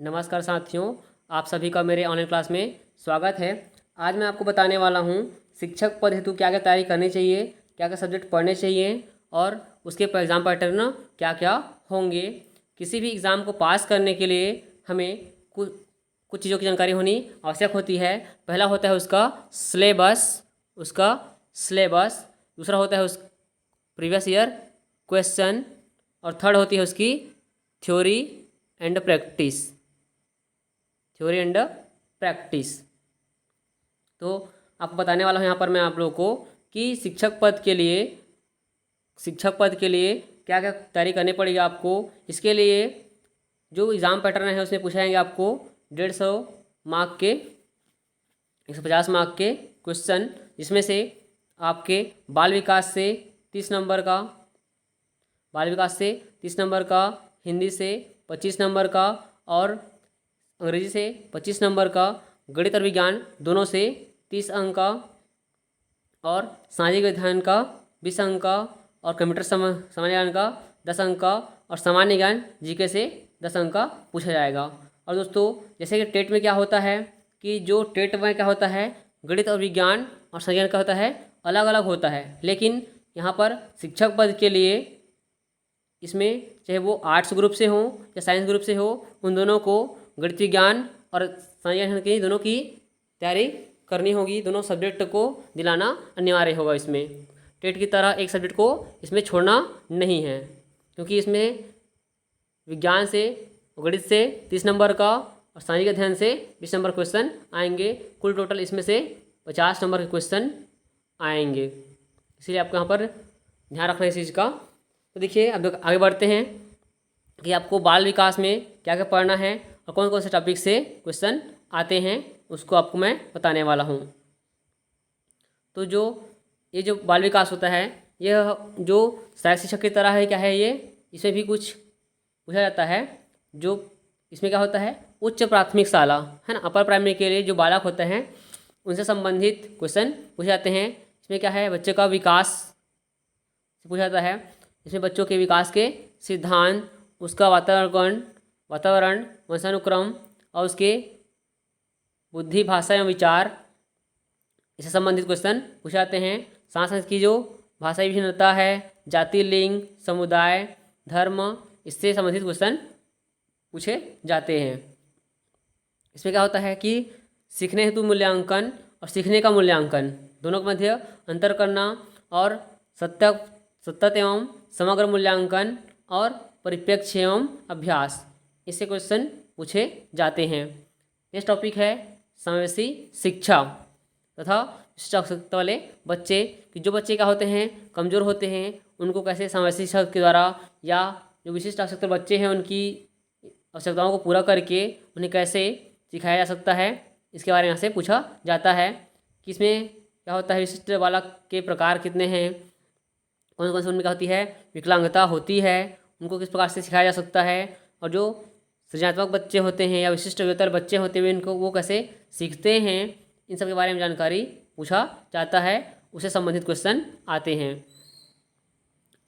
नमस्कार साथियों, आप सभी का मेरे ऑनलाइन क्लास में स्वागत है। आज मैं आपको बताने वाला हूँ शिक्षक पद हेतु क्या क्या तैयारी करनी चाहिए, क्या क्या सब्जेक्ट पढ़ने चाहिए और उसके एग्ज़ाम पैटर्न क्या क्या होंगे। किसी भी एग्ज़ाम को पास करने के लिए हमें कुछ चीज़ों की जानकारी होनी आवश्यक होती है। पहला होता है उसका सिलेबस, दूसरा होता है उस प्रीवियस ईयर क्वेश्चन और थर्ड होती है उसकी थ्योरी एंड प्रैक्टिस। तो आपको बताने वाला हूँ यहाँ पर मैं आप लोगों को कि शिक्षक पद के लिए क्या क्या तैयारी करनी पड़ेगी आपको। इसके लिए जो एग्ज़ाम पैटर्न है उसमें पूछा जाएंगे आपको 150 मार्क के 150 मार्क के क्वेश्चन, जिसमें से आपके बाल विकास से 30 नंबर का, हिंदी से 25 नंबर का और अंग्रेजी से 25 नंबर का, गणित और विज्ञान दोनों से 30 अंक का और सामाजिक विज्ञान का 20 अंक का और कंप्यूटर सामान्य ज्ञान का 10 अंक का और सामान्य ज्ञान जीके से 10 अंक का पूछा जाएगा। और दोस्तों, जैसे कि टेट में क्या होता है कि जो टेट में क्या होता है गणित और विज्ञान और सामान्य ज्ञान का होता है अलग अलग होता है, लेकिन यहाँ पर शिक्षक पद के लिए इसमें चाहे वो आर्ट्स ग्रुप से हो या साइंस ग्रुप से हो, उन दोनों को गणित विज्ञान और सामान्य ज्ञान की दोनों की तैयारी करनी होगी। दोनों सब्जेक्ट को दिलाना अनिवार्य होगा। इसमें टेट की तरह एक सब्जेक्ट को इसमें छोड़ना नहीं है, क्योंकि इसमें विज्ञान से गणित से 30 नंबर का और सामाजिक अध्ययन से 20 नंबर क्वेश्चन आएंगे। कुल टोटल इसमें से 50 नंबर के क्वेश्चन आएंगे, इसलिए आपको यहाँ पर ध्यान रखना है इस चीज़ का। तो देखिए, अब आगे बढ़ते हैं कि आपको बाल विकास में क्या क्या पढ़ना है और कौन कौन से टॉपिक से क्वेश्चन आते हैं, उसको आपको मैं बताने वाला हूँ। तो ये जो बाल विकास होता है, यह जो सहायक शिक्षक की तरह है, क्या है ये, इसमें भी कुछ पूछा जाता है। जो इसमें क्या होता है, उच्च प्राथमिक शाला है ना, अपर प्राइमरी के लिए जो बालक होते हैं उनसे संबंधित क्वेश्चन पूछे जाते हैं। इसमें क्या है, बच्चे का विकास पूछा जाता है। इसमें बच्चों के विकास के सिद्धांत, उसका वातावरण, वंशानुक्रम और उसके बुद्धि, भाषा एवं विचार, इससे संबंधित क्वेश्चन पूछे जाते हैं। साथ साथ की जो भाषाई विभिन्नता है, जाति, लिंग, समुदाय, धर्म, इससे संबंधित क्वेश्चन पूछे जाते हैं। इसमें क्या होता है कि सीखने हेतु मूल्यांकन और सीखने का मूल्यांकन दोनों के मध्य अंतर करना और सतत एवं समग्र मूल्यांकन और परिप्रेक्ष्य एवं अभ्यास, इससे क्वेश्चन पूछे जाते हैं। नेक्स्ट टॉपिक है समावेशी शिक्षा तथा विशिष्ट आवश्यकता वाले बच्चे, कि जो बच्चे क्या होते हैं कमज़ोर होते हैं, उनको कैसे समावेशी शिक्षा के द्वारा या जो विशिष्ट आवश्यकता बच्चे हैं उनकी आवश्यकताओं को पूरा करके उन्हें कैसे सिखाया जा सकता है, इसके बारे में यहाँ से पूछा जाता है। कि इसमें क्या होता है, विशिष्ट बालक के प्रकार कितने हैं, कौन कौन से उनमें क्या होती है, विकलांगता होती है, उनको किस प्रकार से सिखाया जा सकता है, और जो सृजनात्मक बच्चे होते हैं या विशिष्ट वेतर बच्चे होते हुए इनको वो कैसे सीखते हैं, इन सब के बारे में जानकारी पूछा जाता है। उससे संबंधित क्वेश्चन आते हैं।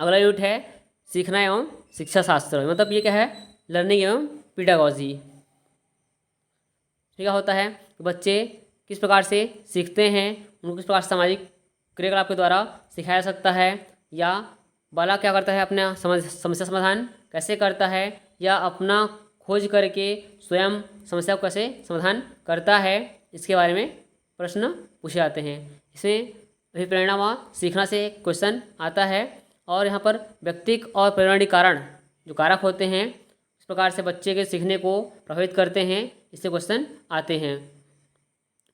अगला यूनिट है सीखना एवं शिक्षा शास्त्र, मतलब ये क्या है, लर्निंग एवं पीडागॉजी। क्या होता है कि बच्चे किस प्रकार से सीखते हैं, उनको किस प्रकार सामाजिक क्रियाकलाप के द्वारा सिखाया जा सकता है, या बालक क्या करता है, अपना समस्या समाधान कैसे करता है, या अपना खोज करके स्वयं समस्या को कैसे समाधान करता है, इसके बारे में प्रश्न पूछे जाते हैं। इसमें अभिप्रेरणा व सीखना से क्वेश्चन आता है, और यहाँ पर व्यक्तिक और प्रेरणा कारण जो कारक होते हैं इस प्रकार से बच्चे के सीखने को प्रभावित करते हैं, इससे क्वेश्चन आते हैं।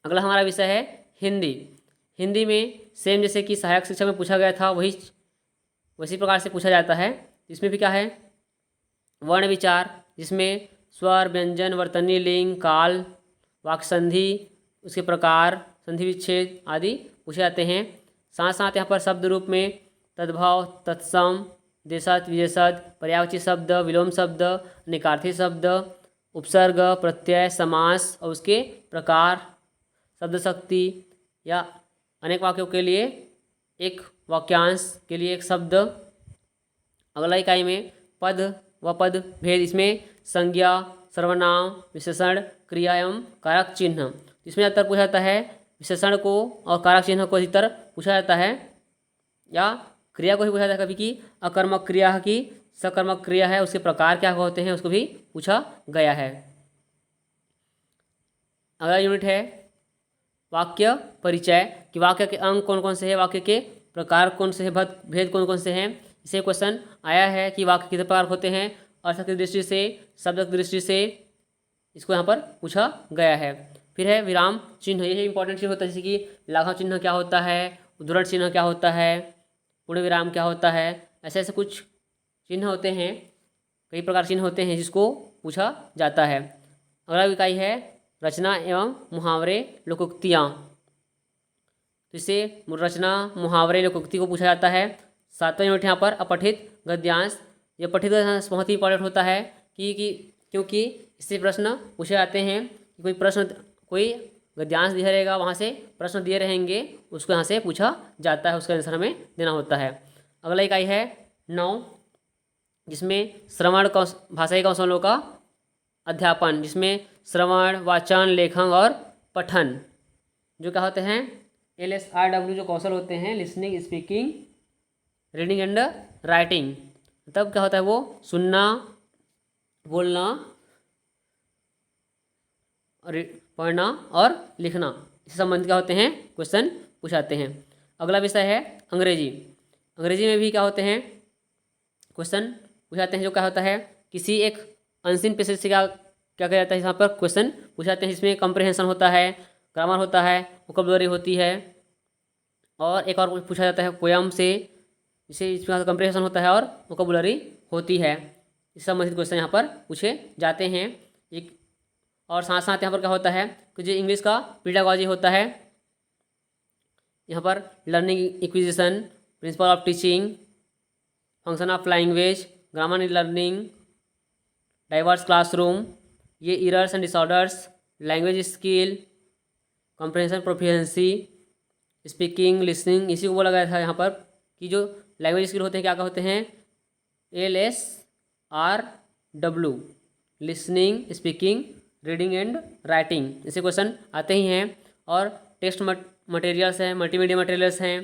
अगला हमारा विषय है हिंदी में सेम जैसे कि सहायक शिक्षा में पूछा गया था वैसी प्रकार से पूछा जाता है। इसमें भी क्या है, वर्ण विचार, जिसमें स्वर, व्यंजन, वर्तनी, लिंग, काल, वाक्य संधि, उसके प्रकार, संधि विच्छेद आदि पूछे जाते हैं। साथ साथ यहाँ पर शब्द रूप में तद्भव, तत्सम, देशज, विशेषज, पर्यायवाची शब्द, विलोम शब्द, निकार्थी शब्द, उपसर्ग, प्रत्यय, समास और उसके प्रकार, शब्द शक्ति या अनेक वाक्यों के लिए एक वाक्यांश के लिए एक शब्द। अगला इकाई में पद व पद भेद, इसमें संज्ञा, सर्वनाम, विशेषण, क्रिया एवं कारक चिन्ह। इसमें ज़्यादातर पूछा जाता है विशेषण को और कारक चिन्ह को अधिकतर पूछा जाता है, या क्रिया को भी पूछा जाता है कभी कि अकर्मक क्रिया की सकर्मक क्रिया है, उसके प्रकार क्या होते हैं उसको भी पूछा गया है। अगला यूनिट है वाक्य परिचय, कि वाक्य के अंग कौन कौन से हैं, वाक्य के प्रकार कौन से हैं, भेद कौन कौन से हैं। इसे क्वेश्चन आया है कि वाक्य कितने प्रकार होते हैं, अर्थ की दृष्टि से, शब्द की दृष्टि से, इसको यहाँ पर पूछा गया है। फिर है विराम चिन्ह, यही इंपॉर्टेंट चीज़ होता है, जैसे कि लाघव चिन्ह क्या होता है, उद्धरण चिन्ह क्या होता है, पूर्ण विराम क्या होता है, ऐसे ऐसे कुछ चिन्ह होते हैं, कई प्रकार चिन्ह होते हैं जिसको पूछा जाता है। अगला इकाई है रचना एवं मुहावरे लोकोक्तियाँ, तो इसे रचना मुहावरे लोकोक्ति को पूछा जाता है। 7वां यूनिट यहाँ पर अपठित गद्यांश, यह पठित गद्यांश बहुत ही इंपॉर्टेंट होता है क्योंकि इससे प्रश्न पूछे जाते हैं। कोई गद्यांश दिया रहेगा, वहाँ से प्रश्न दिए रहेंगे, उसको यहाँ से पूछा जाता है, उसका आंसर हमें देना होता है। अगला इकाई है 9, जिसमें श्रवण भाषाई कौशलों का अध्यापन, जिसमें श्रवण, वाचन, लेखन और पठन जो क्या होते हैं LSRW जो कौशल होते हैं, listening, speaking, reading and writing, तब क्या होता है वो सुनना, बोलना, पढ़ना और लिखना, इससे संबंधित क्या होते हैं क्वेश्चन पूछाते हैं। अगला विषय है अंग्रेजी। अंग्रेजी में भी क्या होते हैं क्वेश्चन पूछाते हैं, जो क्या होता है किसी एक अनसीन पैसेज से क्या क्या किया जाता है, यहाँ पर क्वेश्चन पूछाते हैं, जिसमें कंप्रिहेंशन होता है, ग्रामर होता है, वोकैबुलरी होती है, और एक और पूछा जाता है पोयम से, जिसे इसमें कंप्रिहेंशन होता है और वोकैबुलरी होती है। इस संबंधित क्वेश्चन यहाँ पर पूछे जाते हैं। एक और साथ साथ यहाँ पर क्या होता है कि जो इंग्लिश का पेडागॉजी होता है, यहाँ पर learning acquisition, principle of teaching, function of language, grammar in learning, diverse classroom, ये errors and disorders, language skill, comprehension proficiency, speaking, listening, इसी को बोला गया था यहाँ पर कि जो लैंग्वेज स्किल होते हैं क्या क्या होते हैं LSRW, listening, speaking, reading and writing, ऐसे क्वेश्चन आते ही हैं। और टेक्स्ट मटेरियल्स हैं, मल्टीमीडिया मटेरियल्स हैं,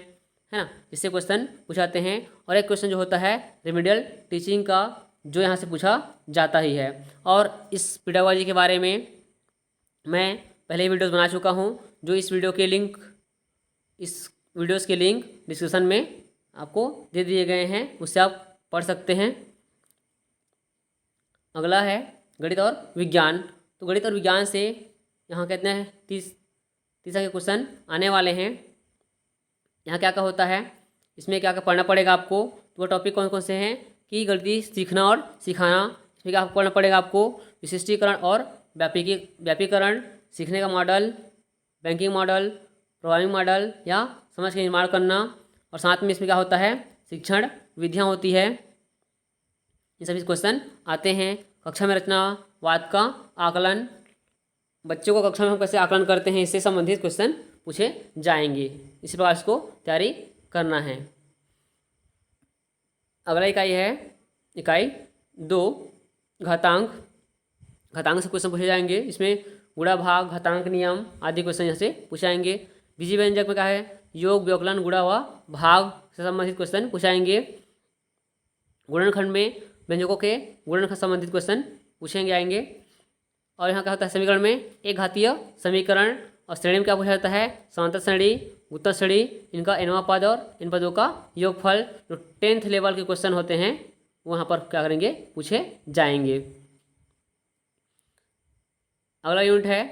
है ना, इससे क्वेश्चन पूछाते हैं। और एक क्वेश्चन जो होता है रेमेडियल टीचिंग का, जो यहाँ से पूछा जाता ही है। और इस पेडागॉजी के बारे में मैं पहले ही वीडियोस बना चुका हूँ, जो इस वीडियोस के लिंक डिस्क्रिप्शन में आपको दे दिए गए हैं, उससे आप पढ़ सकते हैं। अगला है गणित और विज्ञान। तो गणित और विज्ञान से यहाँ कहते हैं 30 के क्वेश्चन आने वाले हैं। यहाँ क्या क्या होता है, इसमें क्या क्या पढ़ना पड़ेगा आपको, तो वो टॉपिक कौन कौन से हैं कि गणित सीखना और सिखाना, इसमें क्या पढ़ना पड़ेगा आपको विशिष्टीकरण और व्यापीकरण, सीखने का model, banking model, programming model या समझ के निर्माण करना, और साथ में इसमें क्या होता है शिक्षण विधियाँ होती है। ये सभी क्वेश्चन आते हैं। कक्षा में रचनावाद का आकलन, बच्चों को कक्षा में हम कैसे आकलन करते हैं, इससे संबंधित क्वेश्चन पूछे जाएंगे। इसी प्रकार इसको तैयारी करना है। अगला इकाई है इकाई 2 घातांक। घातांक से क्वेश्चन पूछे जाएंगे, इसमें गुणा भाग, घातांक नियम आदि क्वेश्चन यहाँ से पूछाएंगे। बीजी व्यंजक में क्या है योग, व्यवकलन, गुणा व भाग से संबंधित क्वेश्चन पूछाएंगे। गुणनखंड में व्यंजकों के गुणनखंड से संबंधित क्वेश्चन पूछेंगे आएंगे। और यहाँ क्या होता है समीकरण में एक घातीय समीकरण, और श्रेणी में क्या पूछा जाता है समांतर श्रेणी, उत्तर श्रेणी, इनका nवां पद और इन पदों का योगफल। जो 10th लेवल के क्वेश्चन होते हैं वहाँ पर क्या करेंगे पूछे जाएंगे। अगला यूनिट है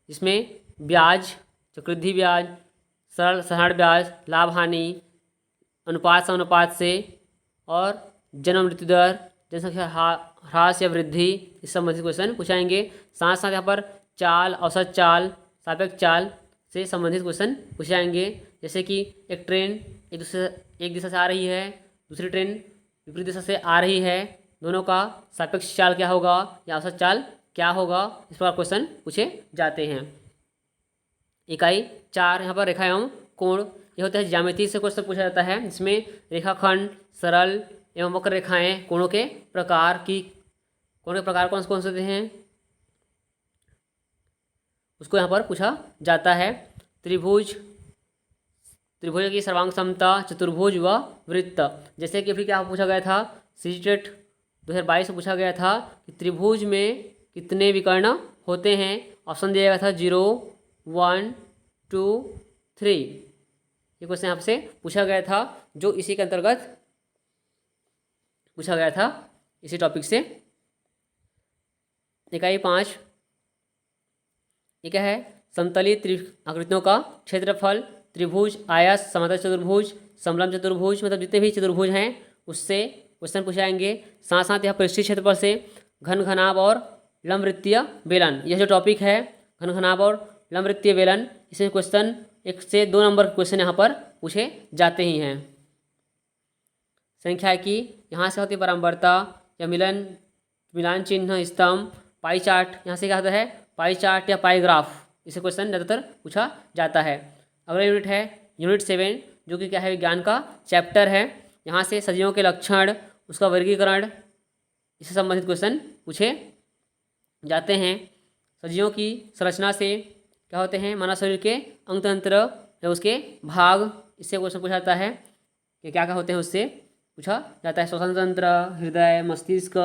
जिसमें ब्याज, चक्रवृद्धि ब्याज, सरल साधारण ब्याज, लाभ हानि, अनुपात समानुपात से, और जन्म मृत्यु दर, जनसंख्या ह्रास या वृद्धि, इस संबंधित क्वेश्चन पूछाएंगे। साथ साथ यहाँ पर चाल, औसत चाल, सापेक्ष चाल से संबंधित क्वेश्चन पूछाएंगे। जैसे कि एक ट्रेन एक दिशा से आ रही है, दूसरी ट्रेन विपरीत दिशा से आ रही है, दोनों का सापेक्ष चाल क्या होगा या औसत चाल क्या होगा, इस प्रकार क्वेश्चन पूछे जाते हैं। इकाई 4 यहाँ पर रेखा एवं कोण, ये होता है ज्यामिति से क्वेश्चन पूछा जाता है, जिसमें रेखाखंड, सरल एवं वक्र रेखाएं, कोणों के प्रकार कौन से होते हैं उसको यहाँ पर पूछा जाता है। त्रिभुज की सर्वांग समता, चतुर्भुज व वृत्त। जैसे कि फिर क्या पूछा गया था, सीटेट 2022 में पूछा गया था कि त्रिभुज में कितने विकर्ण होते हैं। ऑप्शन दिया गया था 0, 1, 2, 3। ये क्वेश्चन आपसे पूछा गया था, जो इसी के अंतर्गत पूछा गया था, इसी टॉपिक से। इकाई 5 ये क्या है, समतली आकृतियों का क्षेत्रफल। त्रिभुज, आयत, समांतर चतुर्भुज, समलंब चतुर्भुज, मतलब जितने भी चतुर्भुज हैं उससे क्वेश्चन पूछे जाएंगे। साथ साथ यहाँ पृष्ठीय क्षेत्रफल से घन घनाभ और लंबवृत्तीय बेलन, यह जो टॉपिक है घन घनाभ और लंबवृत्तीय बेलन, इसमें क्वेश्चन 1 से 2 नंबर क्वेश्चन यहाँ पर पूछे जाते ही हैं। संख्या की यहाँ से होती है परम्परता या मिलान चिन्ह, स्तंभ, पाई चार्ट, यहाँ से क्या होता है पाई चार्ट या पाई ग्राफ, इसे क्वेश्चन ज़्यादातर पूछा जाता है। अगला यूनिट है यूनिट 7, जो कि क्या है विज्ञान का चैप्टर है। यहाँ से सजीवों के लक्षण, उसका वर्गीकरण, इससे संबंधित क्वेश्चन पूछे जाते हैं। सजीवों की संरचना से क्या होते हैं, मानव शरीर के अंग तंत्र या उसके भाग, इससे क्वेश्चन पूछा जाता है कि क्या क्या होते हैं, उससे पूछा जाता है। श्वसन तंत्र, हृदय, मस्तिष्क,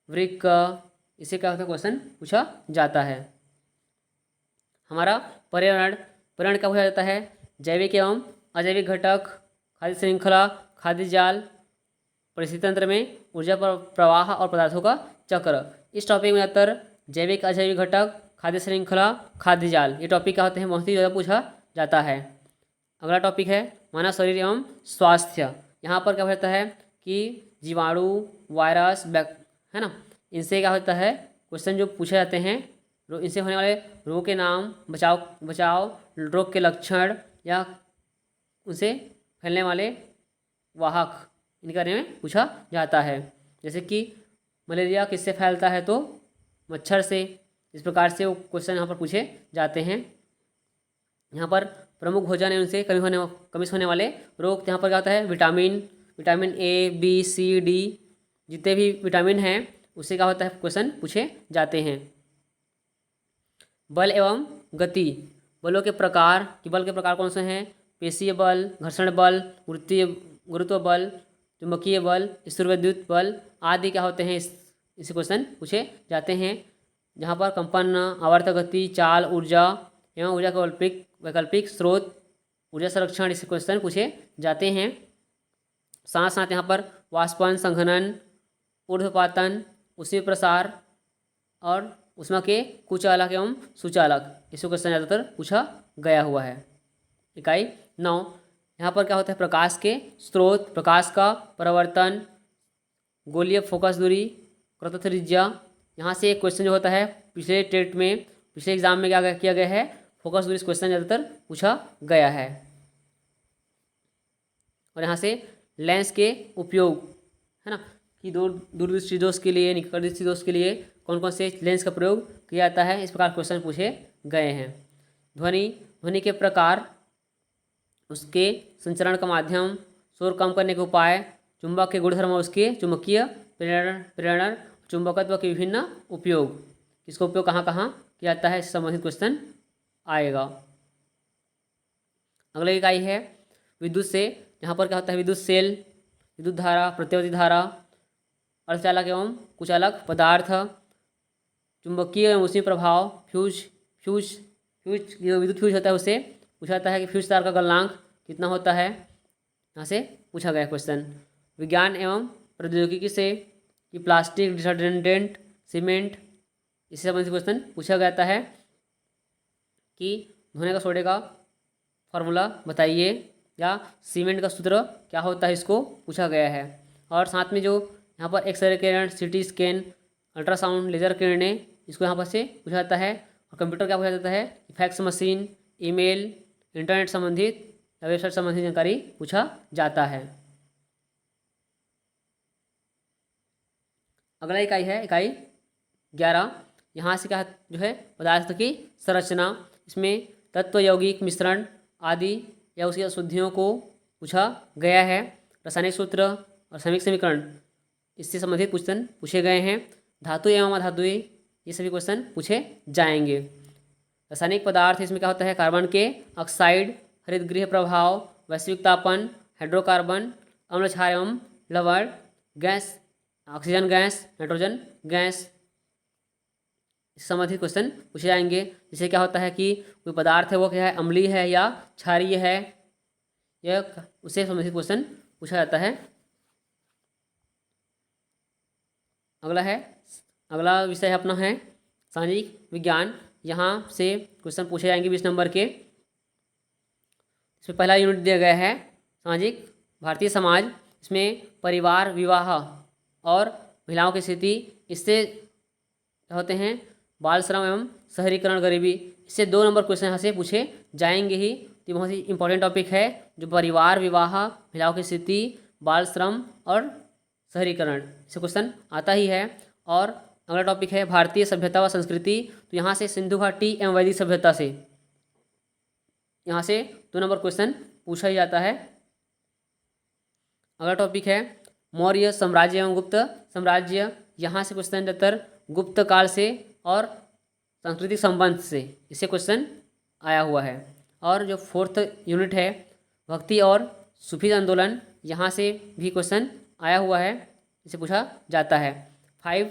वृक्क, इससे क्या होता है क्वेश्चन पूछा जाता है। हमारा पर्यावरण क्या पूछा जाता है, जैविक एवं अजैविक घटक, खाद्य श्रृंखला, खाद्य जाल, परिस्थिति तंत्र में ऊर्जा प्रवाह और पदार्थों का चक्र। इस टॉपिक में ज़्यादातर जैविक अजैविक घटक, खाद्य श्रृंखला, खाद्य जाल, ये टॉपिक क्या होते हैं बहुत ही ज़्यादा पूछा जाता है। अगला टॉपिक है मानव शरीर एवं स्वास्थ्य। यहाँ पर क्या होता है कि जीवाणु, वायरस, है ना, इनसे क्या होता है क्वेश्चन जो पूछे जाते हैं, इनसे होने वाले रोग के नाम, बचाव, रोग के लक्षण या उनसे फैलने वाले वाहक, इनके बारे में पूछा जाता है। जैसे कि मलेरिया किससे फैलता है, तो मच्छर से। इस प्रकार से वो क्वेश्चन यहाँ पर पूछे जाते हैं। यहाँ पर प्रमुख भोजन है उनसे कमी से होने वाले रोग, यहाँ पर क्या होता है vitamin A, B, C, D, जितने भी विटामिन हैं उससे क्या होता है क्वेश्चन पूछे जाते हैं। बल एवं गति, बल के प्रकार कौन से हैं, पेशीय बल, घर्षण बल, गुरुत्व बल, चुंबकीय बल, स्थिरवैद्युत बल आदि क्या होते हैं, इसे क्वेश्चन पूछे जाते हैं। जहाँ पर कंपन, आवर्त गति, चाल, ऊर्जा एवं ऊर्जा के वैकल्पिक स्रोत, ऊर्जा संरक्षण, इसे क्वेश्चन पूछे जाते हैं। साथ साथ यहाँ पर वाष्पन, संघनन, ऊर्ध्वपातन, उष्मीय प्रसार और उष्मा के कुचालक एवं सुचालक, इसे क्वेश्चन ज़्यादातर पूछा गया हुआ है। इकाई 9 यहाँ पर क्या होता है प्रकाश के स्रोत, प्रकाश का परावर्तन, गोलीय फोकस दूरी, क्रॉस त्रिज्या। यहाँ से एक क्वेश्चन जो होता है पिछले एग्जाम में क्या किया गया है, फोकस दूरी क्वेश्चन ज़्यादातर पूछा गया है। और यहाँ से लेंस के उपयोग, है ना, कि दूरदृष्टि दोष के लिए, निकट दृष्टि दोष के लिए कौन कौन से लेंस का प्रयोग किया जाता है, इस प्रकार क्वेश्चन पूछे गए हैं। ध्वनि के प्रकार, उसके संचरण का माध्यम, शोर कम करने के उपाय, चुंबक के गुणधर्म और उसके चुंबकीय प्रेरण, चुंबकत्व के विभिन्न उपयोग, इसका उपयोग कहाँ कहाँ किया जाता है, इससे संबंधित क्वेश्चन आएगा। अगला इकाई है विद्युत से। यहाँ पर क्या होता है विद्युत सेल, विद्युत धारा, प्रत्यावर्ती धारा, अर्धचालक एवं कुचालक पदार्थ, चुंबकीय एवं उष्मीय प्रभाव, फ्यूज जो विद्युत फ्यूज होता है उससे पूछा जाता है कि फ्यूज तार का गलनांक कितना होता है, यहाँ से पूछा गया क्वेश्चन। विज्ञान एवं प्रौद्योगिकी से कि प्लास्टिक, डिटर्जेंट, सीमेंट, इससे संबंधित क्वेश्चन पूछा जाता है कि धोने का सोडे का फॉर्मूला बताइए या सीमेंट का सूत्र क्या होता है, इसको पूछा गया है। और साथ में जो यहाँ पर एक्सरे किरण, सीटी स्कैन, अल्ट्रासाउंड, लेजर किरणें, इसको यहाँ पर से पूछा जाता है। और कंप्यूटर क्या पूछा जाता है, फैक्स मशीन, ईमेल, इंटरनेट संबंधित या वेबसाइट संबंधित जानकारी पूछा जाता है। अगला इकाई है इकाई 11। यहाँ से क्या जो है पदार्थ की संरचना, इसमें तत्व, यौगिक मिश्रण आदि या उसकी अशुद्धियों को पूछा गया है। रासायनिक सूत्र और रासायनिक समीकरण, इससे संबंधित क्वेश्चन पूछे गए हैं। धातु एवं अधातुएं, ये सभी क्वेश्चन पूछे जाएंगे। रासायनिक पदार्थ इसमें क्या होता है, कार्बन के ऑक्साइड, हरितगृह प्रभाव, वैश्विक तापन, हाइड्रोकार्बन, अम्ल क्षार एवं लवण, gas, oxygen gas, nitrogen gas, इससे संबंधित क्वेश्चन पूछे जाएंगे। जिससे क्या होता है कि कोई पदार्थ है वो क्या है, अम्लीय है या क्षारीय है, यह उससे संबंधित क्वेश्चन पूछा जाता है। अगला विषय अपना है सामाजिक विज्ञान। यहाँ से क्वेश्चन पूछे जाएंगे 20 नंबर के। इसमें पहला यूनिट दिया गया है सामाजिक भारतीय समाज। इसमें परिवार, विवाह और महिलाओं की स्थिति, इससे क्या होते हैं, बाल श्रम एवं शहरीकरण, गरीबी, इससे 2 नंबर क्वेश्चन यहाँ से पूछे जाएंगे ही। तो बहुत ही इंपॉर्टेंट टॉपिक है जो परिवार, विवाह, महिलाओं की स्थिति, बाल श्रम और शहरीकरण, इससे क्वेश्चन आता ही है। और अगला टॉपिक है भारतीय सभ्यता व संस्कृति। तो यहाँ से सिंधु घाटी एवं वैदिक सभ्यता से यहाँ से 2 नंबर क्वेश्चन पूछा ही जाता है। अगला टॉपिक है मौर्य साम्राज्य एवं गुप्त साम्राज्य। यहाँ से क्वेश्चन ज़्यादातर गुप्त काल से और सांस्कृतिक संबंध से इससे क्वेश्चन आया हुआ है। और जो 4th यूनिट है भक्ति और सूफी आंदोलन, यहाँ से भी क्वेश्चन आया हुआ है, इसे पूछा जाता है। 5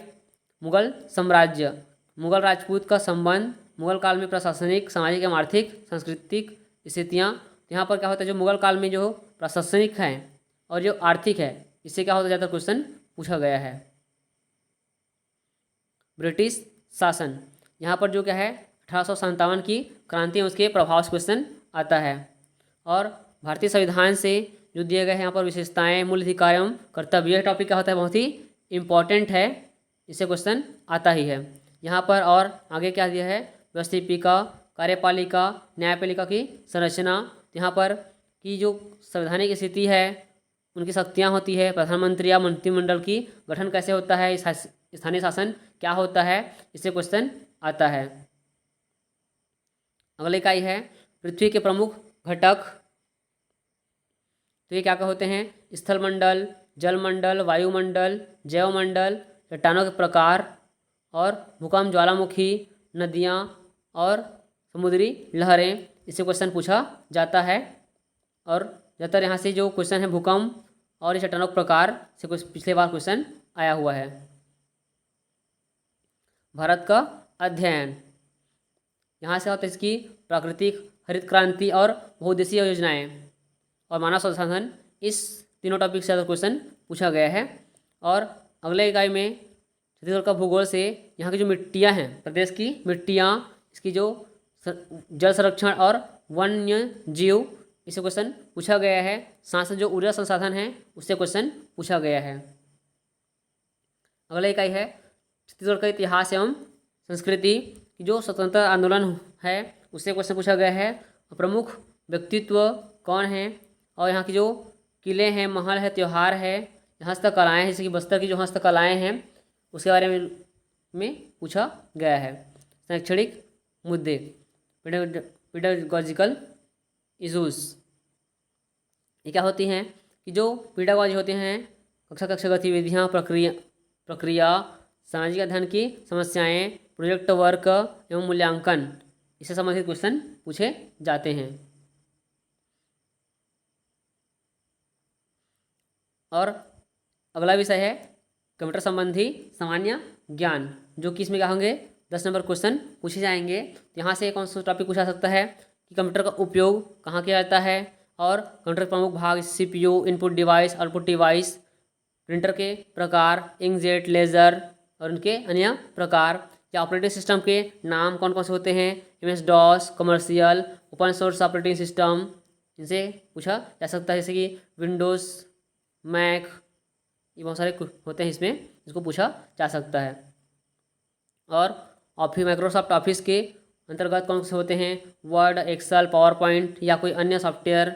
मुगल साम्राज्य, मुगल राजपूत का संबंध, मुगल काल में प्रशासनिक, सामाजिक एवं आर्थिक सांस्कृतिक स्थितियाँ। यहाँ पर क्या होता है, जो मुगल काल में जो प्रशासनिक है और जो आर्थिक है, इससे क्या होता है, ज़्यादा क्वेश्चन पूछा गया है। ब्रिटिश शासन, यहाँ पर जो क्या है 1857 की क्रांति में उसके प्रभाव से क्वेश्चन आता है। और भारतीय संविधान से जो दिए गए हैं यहाँ पर विशेषताएं, मूल अधिकार एवं कर्तव्य, यह टॉपिक क्या होता है, बहुत ही इम्पॉर्टेंट है, इससे क्वेश्चन आता ही है। यहाँ पर और आगे क्या दिया है, व्यवस्थापिका, कार्यपालिका, न्यायपालिका की संरचना। यहाँ पर की जो संवैधानिक स्थिति है, उनकी शक्तियाँ होती है, प्रधानमंत्री या मंत्रिमंडल की गठन कैसे होता है, स्थानीय शासन क्या होता है, इससे क्वेश्चन आता है। अगली इकाई है पृथ्वी के प्रमुख घटक। तो ये क्या क्या होते हैं, स्थलमंडल, जलमंडल, वायुमंडल, जैवमंडल, चट्टानों के प्रकार और भूकंप, ज्वालामुखी, नदियाँ और समुद्री लहरें, इससे क्वेश्चन पूछा जाता है। और ज़्यादातर यहाँ से जो क्वेश्चन है भूकंप और ये चट्टानों के प्रकार से कुछ पिछले बार क्वेश्चन आया हुआ है। भारत का अध्ययन, यहाँ से होता है इसकी प्राकृतिक, हरित क्रांति और बहुउद्देशीय योजनाएं और मानव संसाधन, इस तीनों टॉपिक से क्वेश्चन पूछा गया है। और अगले इकाई में छत्तीसगढ़ का भूगोल से यहाँ की जो मिट्टियाँ हैं, प्रदेश की मिट्टियाँ, इसकी जो जल संरक्षण और वन्य जीव, इससे क्वेश्चन पूछा गया है। साथ साथ जो ऊर्जा संसाधन है उससे क्वेश्चन पूछा गया है। अगला इकाई है छत्तीसगढ़ का इतिहास एवं संस्कृति, जो स्वतंत्रता आंदोलन है उससे क्वेश्चन पूछा गया है। प्रमुख व्यक्तित्व कौन है, और यहाँ की जो किले हैं, महल है, त्यौहार है, हस्तकलाएँ हैं, जैसे कि बस्तर की जो हस्तकलाएँ हैं उसके बारे में पूछा गया है। शैक्षणिक मुद्दे, पेडागॉजिकल इशूज़, ये क्या होती हैं कि जो पेडागॉजी होते हैं, कक्षा गतिविधियाँ, प्रक्रिया, सामाजिक अध्ययन की समस्याएं, प्रोजेक्ट वर्क एवं मूल्यांकन, इससे संबंधित क्वेश्चन पूछे जाते हैं। और अगला विषय है कंप्यूटर संबंधी सामान्य ज्ञान, जो कि इसमें क्या होंगे 10 नंबर क्वेश्चन पूछे जाएंगे। तो यहाँ से कौन सा टॉपिक पूछा सकता है कि कंप्यूटर का उपयोग कहाँ किया जाता है, और कंप्यूटर के प्रमुख भाग, CPU, input device, output device, printer के प्रकार, इंकजेट, लेज़र और उनके अन्य प्रकार, या ऑपरेटिंग सिस्टम के नाम कौन कौन से होते हैं, MS-DOS, commercial, open source operating system, इनसे पूछा जा सकता है। जैसे कि विंडोज़, मैक, ये बहुत सारे होते हैं इसमें, इसको पूछा जा सकता है। और माइक्रोसॉफ्ट ऑफिस के अंतर्गत कौन से होते हैं, वर्ड, एक्सेल, पावर पॉइंट या कोई अन्य सॉफ्टवेयर,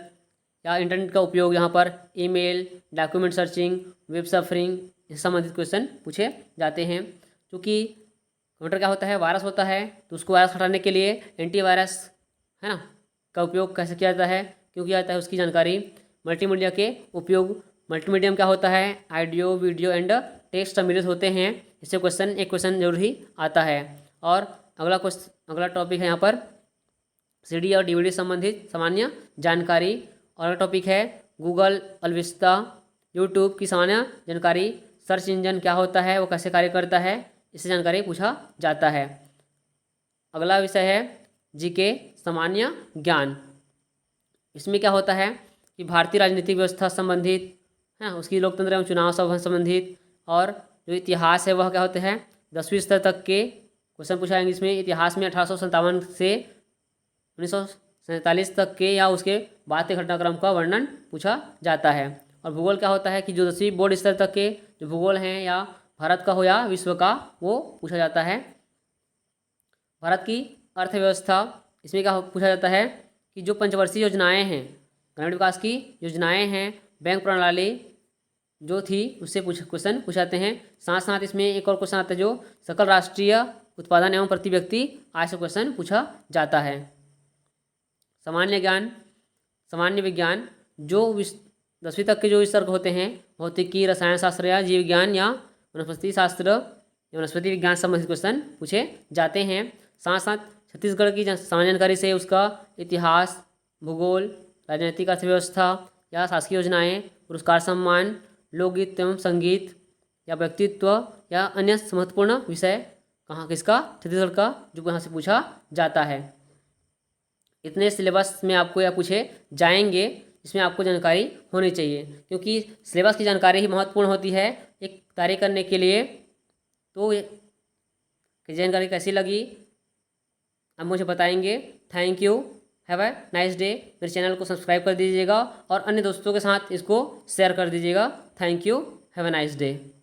या इंटरनेट का उपयोग, यहाँ पर email, document searching, web surfing, इससे संबंधित क्वेश्चन पूछे जाते हैं। क्योंकि कंप्यूटर क्या होता है, वायरस होता है, तो उसको वायरस हटाने के लिए एंटीवायरस है ना का उपयोग कैसे किया जाता है, क्यों किया जाता है, उसकी जानकारी। मल्टीमीडिया के उपयोग, मल्टीमीडियम क्या होता है, ऑडियो, वीडियो एंड टेक्स्ट सम्मिलित होते हैं, इससे एक क्वेश्चन जरूर ही आता है। और अगला टॉपिक है यहाँ पर सीडी और डीवीडी संबंधित सामान्य जानकारी। और अगला टॉपिक है गूगल, अलविस्ता, यूट्यूब की सामान्य जानकारी। सर्च इंजन क्या होता है, वो कैसे कार्य करता है, इससे जानकारी पूछा जाता है। अगला विषय है जीके, सामान्य ज्ञान। इसमें क्या होता है कि भारतीय राजनीतिक व्यवस्था संबंधित है, उसकी लोकतंत्र एवं चुनाव संबंधित, और जो इतिहास है वह क्या होते हैं 10वीं स्तर तक के क्वेश्चन पूछा जाएंगे। इसमें इतिहास में 1857 से 1947 तक के या उसके बाद के घटनाक्रम का वर्णन पूछा जाता है। और भूगोल क्या होता है कि जो 10वीं बोर्ड स्तर तक के जो भूगोल हैं या भारत का हो या विश्व का, वो पूछा जाता है। भारत की अर्थव्यवस्था, इसमें क्या पूछा जाता है कि जो पंचवर्षीय योजनाएं हैं, ग्रामीण विकास की योजनाएं हैं, बैंक प्रणाली जो थी उससे क्वेश्चन पूछाते हैं। साथ साथ इसमें एक और क्वेश्चन आता है जो सकल राष्ट्रीय उत्पादन एवं प्रति व्यक्ति आय से क्वेश्चन पूछा जाता है। सामान्य ज्ञान, सामान्य विज्ञान, जो 10वीं तक के जो विषय होते हैं भौतिकी, रसायन शास्त्र या जीव विज्ञान या वनस्पति शास्त्र या वनस्पति विज्ञान संबंधित क्वेश्चन पूछे जाते हैं। साथ साथ छत्तीसगढ़ की सामान्य जानकारी से उसका इतिहास, भूगोल, राजनीतिक अर्थव्यवस्था या शासकीय योजनाएं, पुरस्कार, सम्मान, लोकगीत एवं संगीत या व्यक्तित्व या अन्य महत्वपूर्ण विषय कहाँ किसका, छत्तीसगढ़ का, जो यहाँ से पूछा जाता है। इतने सिलेबस में आपको यह पूछे जाएंगे, इसमें आपको जानकारी होनी चाहिए, क्योंकि सिलेबस की जानकारी ही महत्वपूर्ण होती है एक कार्य करने के लिए। तो ये जानकारी कैसी लगी आप मुझे बताएंगे। Thank you, have a nice day. मेरे चैनल को सब्सक्राइब कर दीजिएगा और अन्य दोस्तों के साथ इसको शेयर कर दीजिएगा। Thank you, have a nice day.